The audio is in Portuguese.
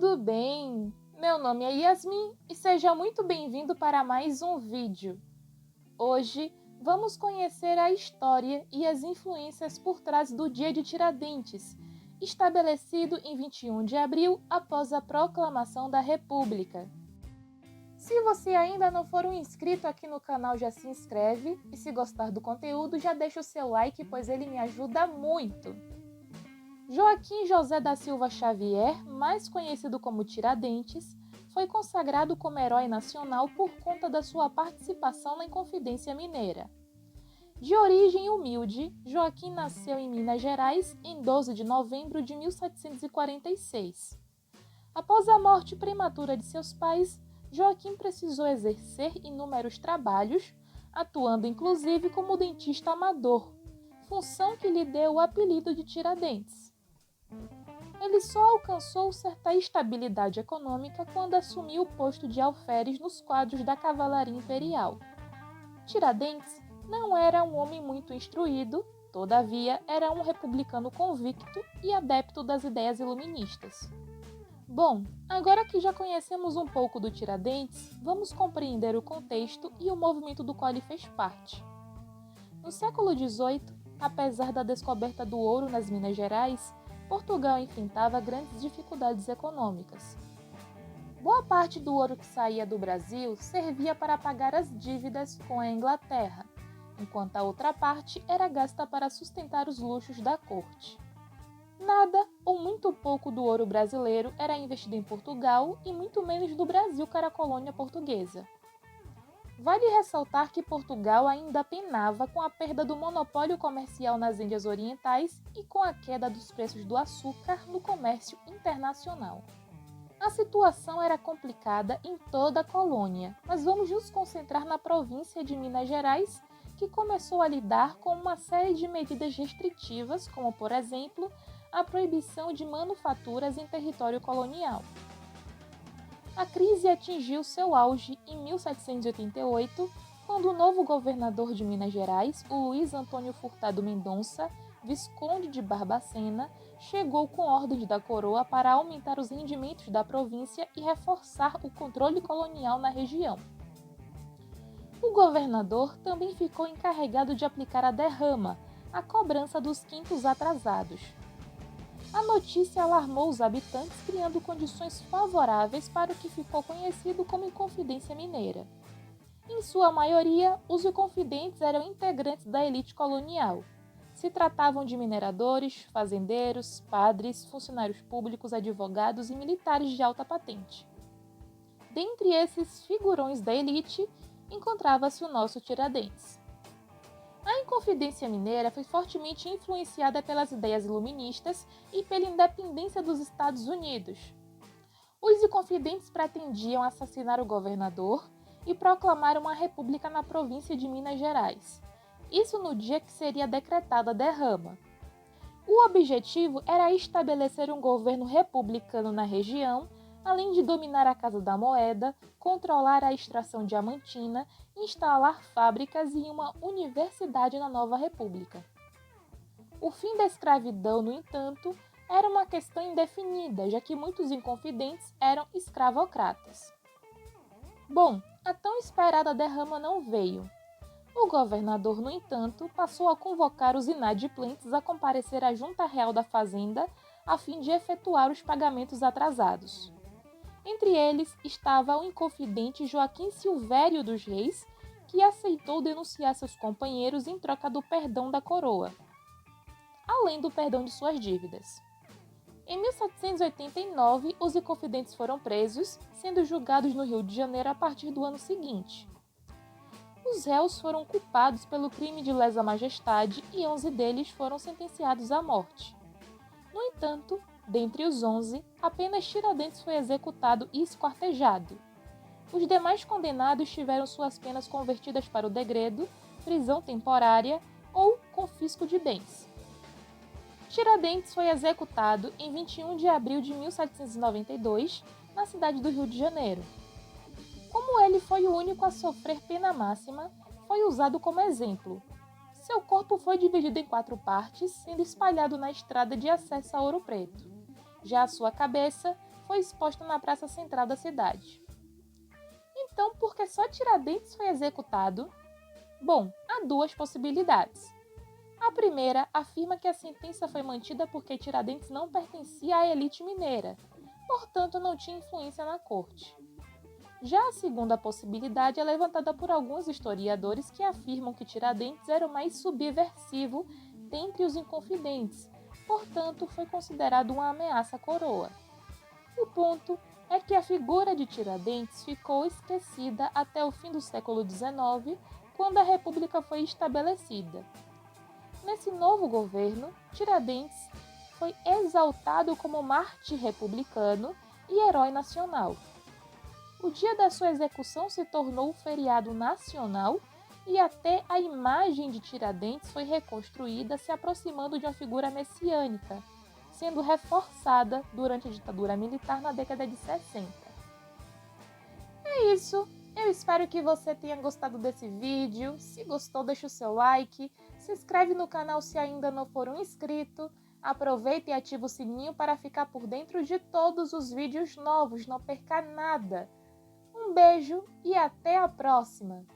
tudo bem? Meu nome é Yasmin e seja muito bem-vindo para mais um vídeo. Hoje vamos conhecer a história e as influências por trás do Dia de Tiradentes, estabelecido em 21 de abril após a proclamação da República. Se você ainda não for um inscrito aqui no canal, já se inscreve e se gostar do conteúdo já deixa o seu like, pois ele me ajuda muito. Joaquim José da Silva Xavier, mais conhecido como Tiradentes, foi consagrado como herói nacional por conta da sua participação na Inconfidência Mineira. De origem humilde, Joaquim nasceu em Minas Gerais em 12 de novembro de 1746. Após a morte prematura de seus pais, Joaquim precisou exercer inúmeros trabalhos, atuando inclusive como dentista amador, função que lhe deu o apelido de Tiradentes. Ele só alcançou certa estabilidade econômica quando assumiu o posto de alferes nos quadros da Cavalaria Imperial. Tiradentes não era um homem muito instruído, todavia era um republicano convicto e adepto das ideias iluministas. Bom, agora que já conhecemos um pouco do Tiradentes, vamos compreender o contexto e o movimento do qual ele fez parte. No século XVIII, apesar da descoberta do ouro nas Minas Gerais, Portugal enfrentava grandes dificuldades econômicas. Boa parte do ouro que saía do Brasil servia para pagar as dívidas com a Inglaterra, enquanto a outra parte era gasta para sustentar os luxos da corte. Nada ou muito pouco do ouro brasileiro era investido em Portugal e muito menos do Brasil, que era colônia portuguesa. Vale ressaltar que Portugal ainda penava com a perda do monopólio comercial nas Índias Orientais e com a queda dos preços do açúcar no comércio internacional. A situação era complicada em toda a colônia, mas vamos nos concentrar na província de Minas Gerais, que começou a lidar com uma série de medidas restritivas, como, por exemplo, a proibição de manufaturas em território colonial. A crise atingiu seu auge em 1788, quando o novo governador de Minas Gerais, o Luiz Antônio Furtado Mendonça, Visconde de Barbacena, chegou com ordens da coroa para aumentar os rendimentos da província e reforçar o controle colonial na região. O governador também ficou encarregado de aplicar a derrama, a cobrança dos quintos atrasados. A notícia alarmou os habitantes, criando condições favoráveis para o que ficou conhecido como Inconfidência Mineira. Em sua maioria, os inconfidentes eram integrantes da elite colonial. Se tratavam de mineradores, fazendeiros, padres, funcionários públicos, advogados e militares de alta patente. Dentre esses figurões da elite, encontrava-se o nosso Tiradentes. A Inconfidência Mineira foi fortemente influenciada pelas ideias iluministas e pela independência dos Estados Unidos. Os Inconfidentes pretendiam assassinar o governador e proclamar uma república na província de Minas Gerais. Isso no dia que seria decretada a derrama. O objetivo era estabelecer um governo republicano na região, além de dominar a Casa da Moeda, controlar a extração diamantina, instalar fábricas e uma universidade na nova república. O fim da escravidão, no entanto, era uma questão indefinida, já que muitos inconfidentes eram escravocratas. Bom, a tão esperada derrama não veio. O governador, no entanto, passou a convocar os inadimplentes a comparecer à Junta Real da Fazenda a fim de efetuar os pagamentos atrasados. Entre eles estava o inconfidente Joaquim Silvério dos Reis, que aceitou denunciar seus companheiros em troca do perdão da coroa, além do perdão de suas dívidas. Em 1789, os inconfidentes foram presos, sendo julgados no Rio de Janeiro a partir do ano seguinte. Os réus foram culpados pelo crime de lesa majestade e 11 deles foram sentenciados à morte. No entanto, dentre os 11, apenas Tiradentes foi executado e esquartejado. Os demais condenados tiveram suas penas convertidas para o degredo, prisão temporária ou confisco de bens. Tiradentes foi executado em 21 de abril de 1792, na cidade do Rio de Janeiro. Como ele foi o único a sofrer pena máxima, foi usado como exemplo. Seu corpo foi dividido em 4 partes, sendo espalhado na estrada de acesso a Ouro Preto. Já a sua cabeça foi exposta na praça central da cidade. Então, por que só Tiradentes foi executado? Bom, há duas possibilidades. A primeira afirma que a sentença foi mantida porque Tiradentes não pertencia à elite mineira, portanto não tinha influência na corte. Já a segunda possibilidade é levantada por alguns historiadores que afirmam que Tiradentes era o mais subversivo dentre os inconfidentes, portanto foi considerado uma ameaça à coroa. O ponto é que a figura de Tiradentes ficou esquecida até o fim do século XIX, quando a República foi estabelecida. Nesse novo governo, Tiradentes foi exaltado como mártir republicano e herói nacional. O dia da sua execução se tornou um feriado nacional e até a imagem de Tiradentes foi reconstruída se aproximando de uma figura messiânica, sendo reforçada durante a ditadura militar na década de 60. É isso! Eu espero que você tenha gostado desse vídeo. Se gostou, deixa o seu like, se inscreve no canal se ainda não for um inscrito, aproveita e ativa o sininho para ficar por dentro de todos os vídeos novos, não perca nada! Um beijo e até a próxima!